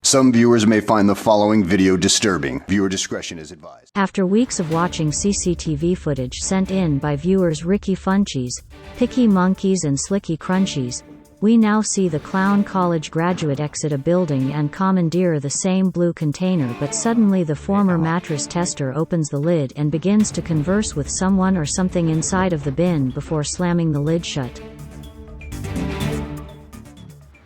Some viewers may find the following video disturbing. Viewer discretion is advised. After weeks of watching CCTV footage sent in by viewers Ricky Funchies, Picky Monkeys and Slicky Crunchies, we now see the clown college graduate exit a building and commandeer the same blue container, but suddenly the former mattress tester opens the lid and begins to converse with someone or something inside of the bin before slamming the lid shut.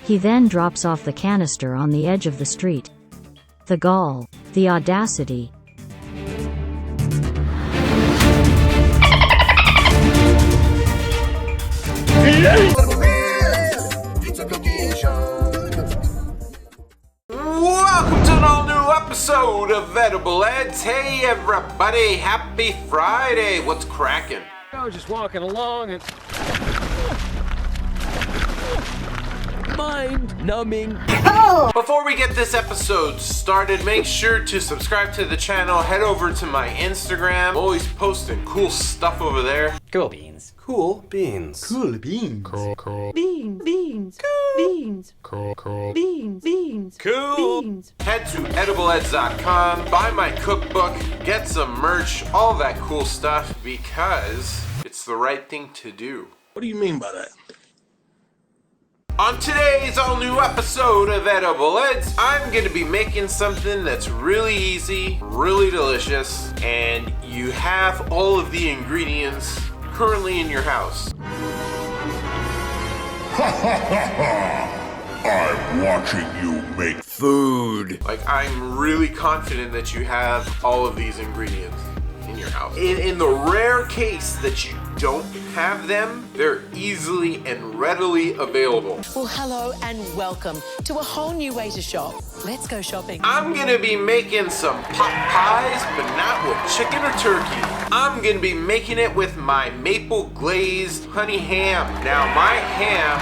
He then drops off the canister on the edge of the street. The gall, the audacity. Welcome to an all-new episode of Edible Eds. Hey everybody, happy Friday. What's cracking? I was just walking along and... mind-numbing. Before we get this episode started, make sure to subscribe to the channel. Head over to my Instagram. I'm always posting cool stuff over there. Cool beans. Cool beans. Cool beans. Cool. Beans. Cool. Beans. Cool. Beans. Cool. Beans. Head to edibleds.com, buy my cookbook, get some merch, all that cool stuff, because it's the right thing to do. What do you mean by that? On today's all-new episode of Edible Eds, I'm going to be making something that's really easy, really delicious, and you have all of the ingredients currently in your house. I'm watching you make Food. Like, I'm really confident that you have all of these ingredients in your house. In the rare case that you don't have them, they're easily and readily available. Well, hello and welcome to a whole new way to shop. Let's go shopping. I'm gonna be making some pot pies, but not with chicken or turkey. I'm gonna be making it with my maple glazed honey ham. Now, my ham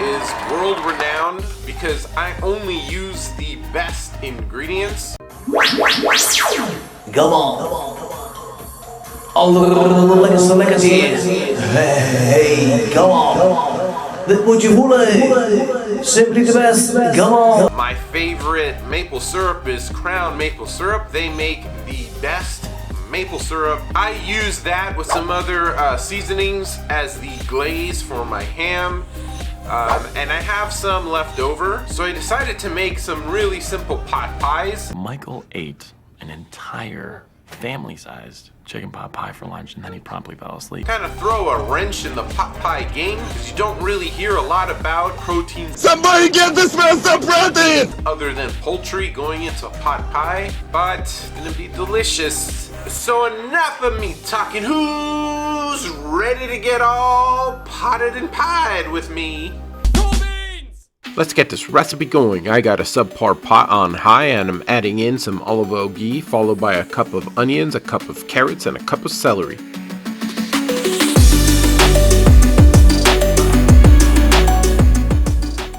is world renowned because I only use the best ingredients. Come on. All the legacy. Hey, come on. Would you want simply the best? Come on. My favorite maple syrup is Crown Maple Syrup. They make the best maple syrup. I use that with some other seasonings as the glaze for my ham. And I have some left over, so I decided to make some really simple pot pies. Michael ate an entire family-sized chicken pot pie for lunch, and then he promptly fell asleep. Kind of throw a wrench in the pot pie game, because you don't really hear a lot about protein. Somebody get this man some protein! Other than poultry going into pot pie, but it's gonna be delicious. So enough of me talking. Who's ready to get all potted and pied with me? Let's get this recipe going. I got a subpar pot on high and I'm adding in some olive oil ghee, followed by a cup of onions, a cup of carrots, and a cup of celery.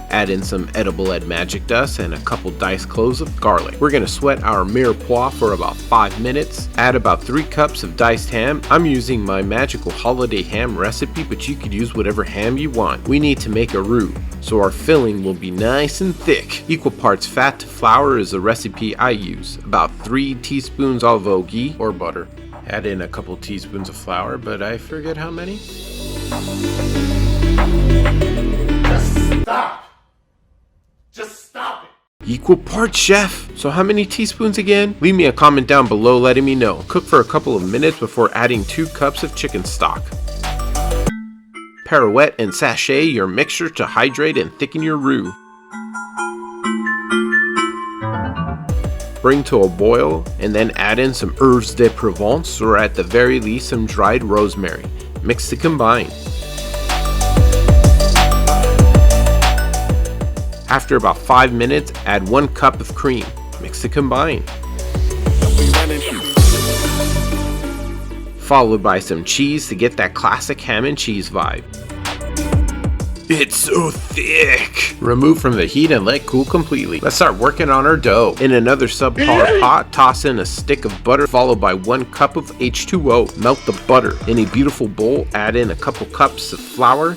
Add in some Edible Ed magic dust and a couple diced cloves of garlic. We're gonna sweat our mirepoix for about 5 minutes. Add about 3 cups of diced ham. I'm using my magical holiday ham recipe, but you could use whatever ham you want. We need to make a roux, so our filling will be nice and thick. Equal parts fat to flour is the recipe I use. About 3 teaspoons olive oil ghee or butter. Add in a couple teaspoons of flour, but I forget how many. Just stop it! Equal parts, chef! So how many teaspoons again? Leave me a comment down below letting me know. Cook for a couple of minutes before adding 2 cups of chicken stock. Pirouette and sachet your mixture to hydrate and thicken your roux. Bring to a boil and then add in some herbes de Provence, or at the very least some dried rosemary. Mix to combine. After about 5 minutes, add 1 cup of cream. Mix to combine. Followed by some cheese to get that classic ham and cheese vibe. It's so thick! Remove from the heat and let cool completely. Let's start working on our dough. In another subpar pot, toss in a stick of butter followed by 1 cup of H2O. Melt the butter. In a beautiful bowl, add in a couple cups of flour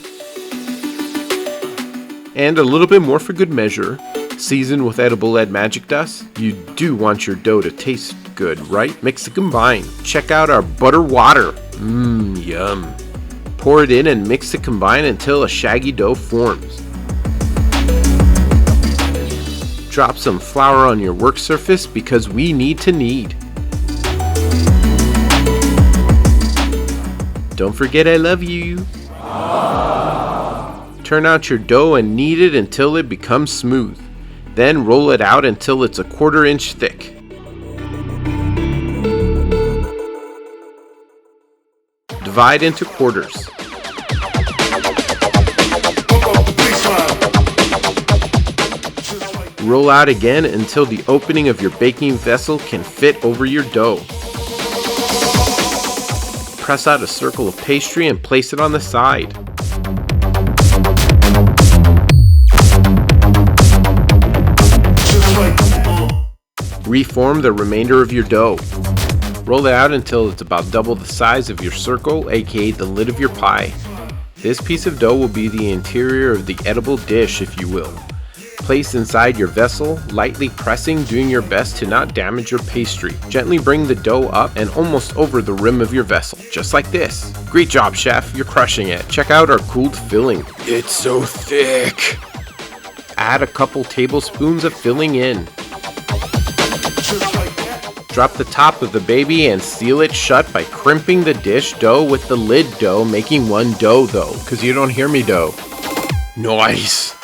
and a little bit more for good measure. Seasoned with edible lead magic dust, you do want your dough to taste good, right? Mix and combine. Check out our butter water. Mmm, yum. Pour it in and mix and combine until a shaggy dough forms. Drop some flour on your work surface because we need to knead. Don't forget I love you. Turn out your dough and knead it until it becomes smooth. Then roll it out until it's a 1/4 inch thick. Divide into quarters. Roll out again until the opening of your baking vessel can fit over your dough. Press out a circle of pastry and place it on the side. Reform the remainder of your dough. Roll it out until it's about double the size of your circle, aka the lid of your pie. This piece of dough will be the interior of the edible dish, if you will. Place inside your vessel, lightly pressing, doing your best to not damage your pastry. Gently bring the dough up and almost over the rim of your vessel, just like this. Great job, chef, you're crushing it. Check out our cooled filling. It's so thick. Add a couple tablespoons of filling in. Drop the top of the baby and seal it shut by crimping the dish dough with the lid dough, making one dough though, because you don't hear me dough. Nice!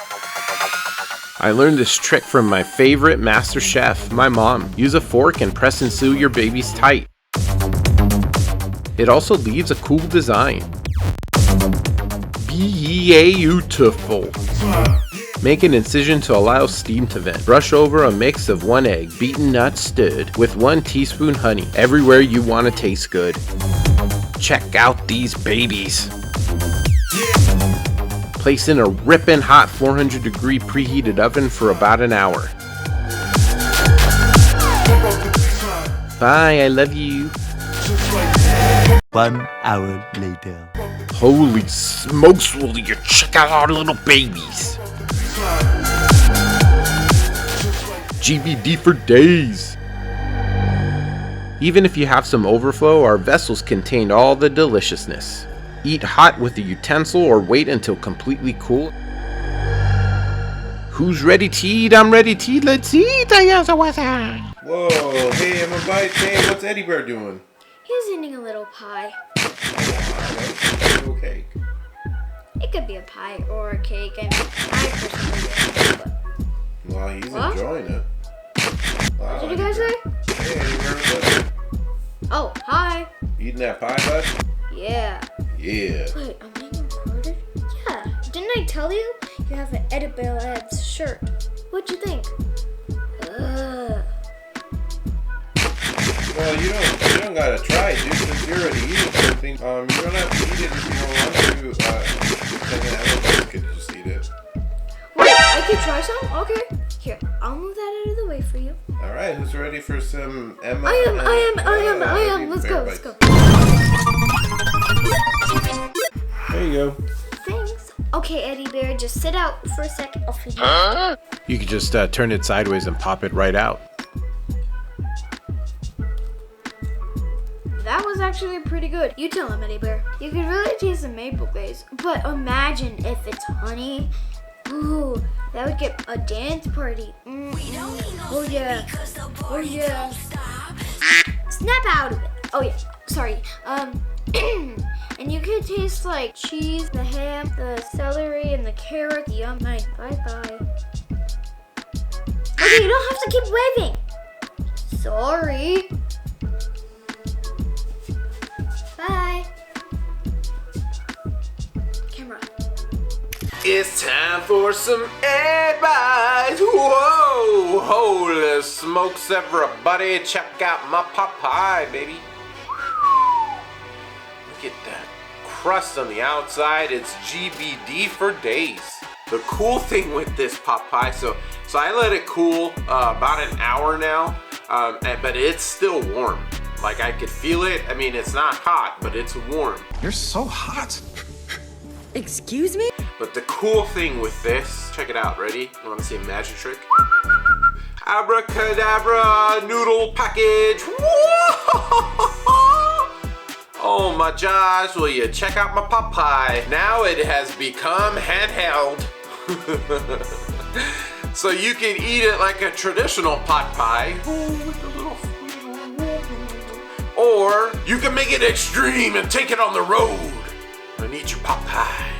I learned this trick from my favorite master chef, my mom. Use a fork and press and seal your babies tight. It also leaves a cool design. Beautiful! Make an incision to allow steam to vent. Brush over a mix of 1 egg, beaten not stirred, with 1 teaspoon honey, everywhere you want to taste good. Check out these babies. Place in a ripping hot 400-degree preheated oven for about an hour. Bye, I love you. 1 hour later. Holy smokes, will you check out our little babies. GBD for days. Even if you have some overflow, our vessels contain all the deliciousness. Eat hot with a utensil or wait until completely cool. Who's ready to eat? I'm ready to eat. Let's eat. Whoa, hey, I'm a bite. Hey, what's Eddie Bear doing? He's eating a little pie. Okay. It could be a pie or a cake, and I personally do. Well, he's What? enjoying it. Wow, What did you guys say? Hey, Eddie Bear, what's up? Oh, hi. Eating that pie, bud? Yeah. Yeah. Wait, am I recorded? Yeah. Didn't I tell you? You have an edible ads shirt. What'd you think? Well, you don't gotta try it, dude, since you're already eating something. You don't have to eat it if you don't want to. Everybody could just eat it. Wait, I could try some? Okay. Here, I'll move that out of the way for you. Alright, who's ready for some Emma? I am. Let's go. There you go. Thanks. Okay, Eddie Bear, just sit out for a second. I'll feed you. You could just turn it sideways and pop it right out. That was actually pretty good. You tell him, Eddie Bear. You could really taste the maple glaze, but imagine if it's honey. Ooh, that would get a dance party. Oh yeah. Oh yeah. Snap out of it. Oh yeah. Sorry. And you could taste like cheese, the ham, the celery, and the carrot. Yum. Nice. Bye-bye. Okay, you don't have to keep waving. Sorry. Bye. Camera. It's time for some advice. Whoa! Holy smokes, everybody. Check out my pot pie, baby. Look at that crust on the outside. It's GBD for days. The cool thing with this pot pie, so I let it cool about an hour now, but it's still warm. Like, I could feel it. I mean, it's not hot, but it's warm. You're so hot. Excuse me? But But the cool thing with this, check it out, ready? You wanna see a magic trick? Abracadabra noodle package. Oh my gosh, will you check out my pot pie? Now it has become handheld. So you can eat it like a traditional pot pie. Or you can make it extreme and take it on the road and eat your pot pie.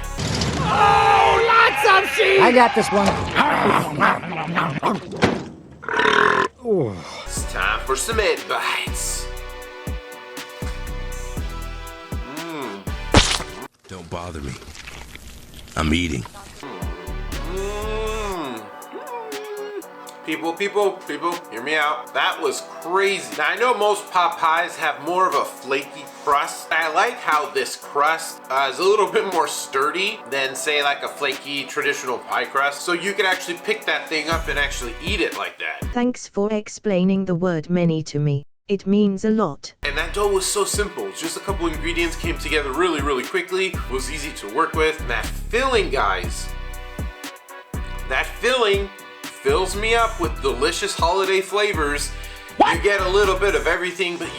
Oh, lots of sheep! I got this one. It's time for some egg bites. Don't bother me. I'm eating. People, hear me out. That was crazy. Now I know most pot pies have more of a flaky crust. I like how this crust is a little bit more sturdy than say like a flaky traditional pie crust. So you can actually pick that thing up and actually eat it like that. Thanks for explaining the word many to me. It means a lot. And that dough was so simple. Just a couple ingredients came together really quickly. It was easy to work with. And that filling, guys, that filling fills me up with delicious holiday flavors. You get a little bit of everything, but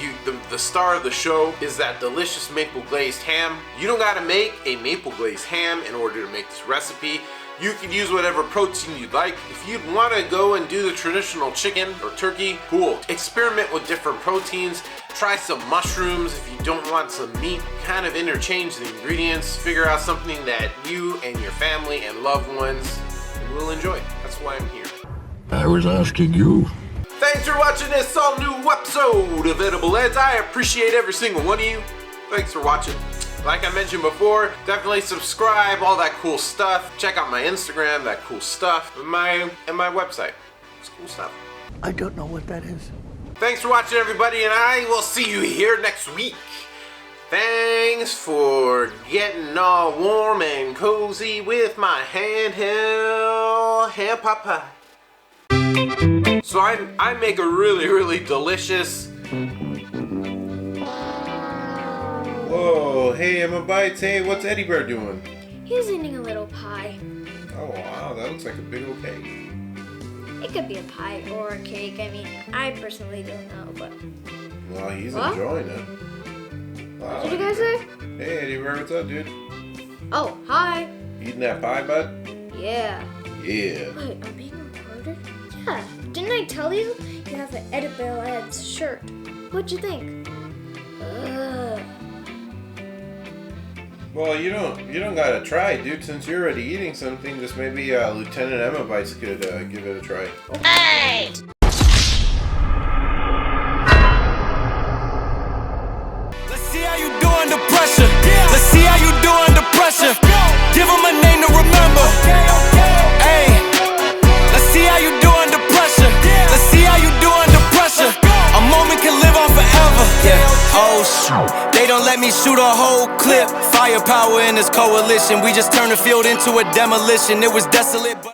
the star of the show is that delicious maple glazed ham. You don't gotta make a maple glazed ham in order to make this recipe. You can use whatever protein you'd like. If you'd wanna go and do the traditional chicken or turkey, cool. Experiment with different proteins. Try some mushrooms if you don't want some meat. Kind of interchange the ingredients. Figure out something that you and your family and loved ones will enjoy. That's why I'm here. I was asking you. Thanks for watching this all new episode of Edible Eds. I appreciate every single one of you. Thanks for watching. Like I mentioned before, definitely subscribe, all that cool stuff. Check out my Instagram, that cool stuff, and my website. It's cool stuff. I don't know what that is. Thanks for watching, everybody, and I will see you here next week. Thanks for getting all warm and cozy with my handheld ham pot pie. So I make a really delicious. Whoa, hey Emma Bites, hey, what's Eddie Bear doing? He's eating a little pie. Oh wow, that looks like a big old cake. It could be a pie or a cake. I mean, I personally don't know, but. Well, he's What? enjoying it. Wow. What did you guys say? Hey Eddie Bear, what's up, dude? Oh, hi. Eating that pie, bud? Yeah. Yeah. Wait, I'm being recorded? Yeah. Didn't I tell you? You have an Edible Eds shirt. What'd you think? Ugh. Well, you don't gotta try, dude. Since you're already eating something, just maybe Lieutenant Emma Bites could give it a try. Hey! Let's see how you do under pressure. Let's see how you do under pressure. Give them a name to remember. Hey, let's see how you do under pressure. Let's see how you do under pressure. A moment can live on forever. Yeah. Oh shoot, they don't let me shoot a whole clip. Firepower in this coalition. We just turned the field into a demolition. It was desolate, but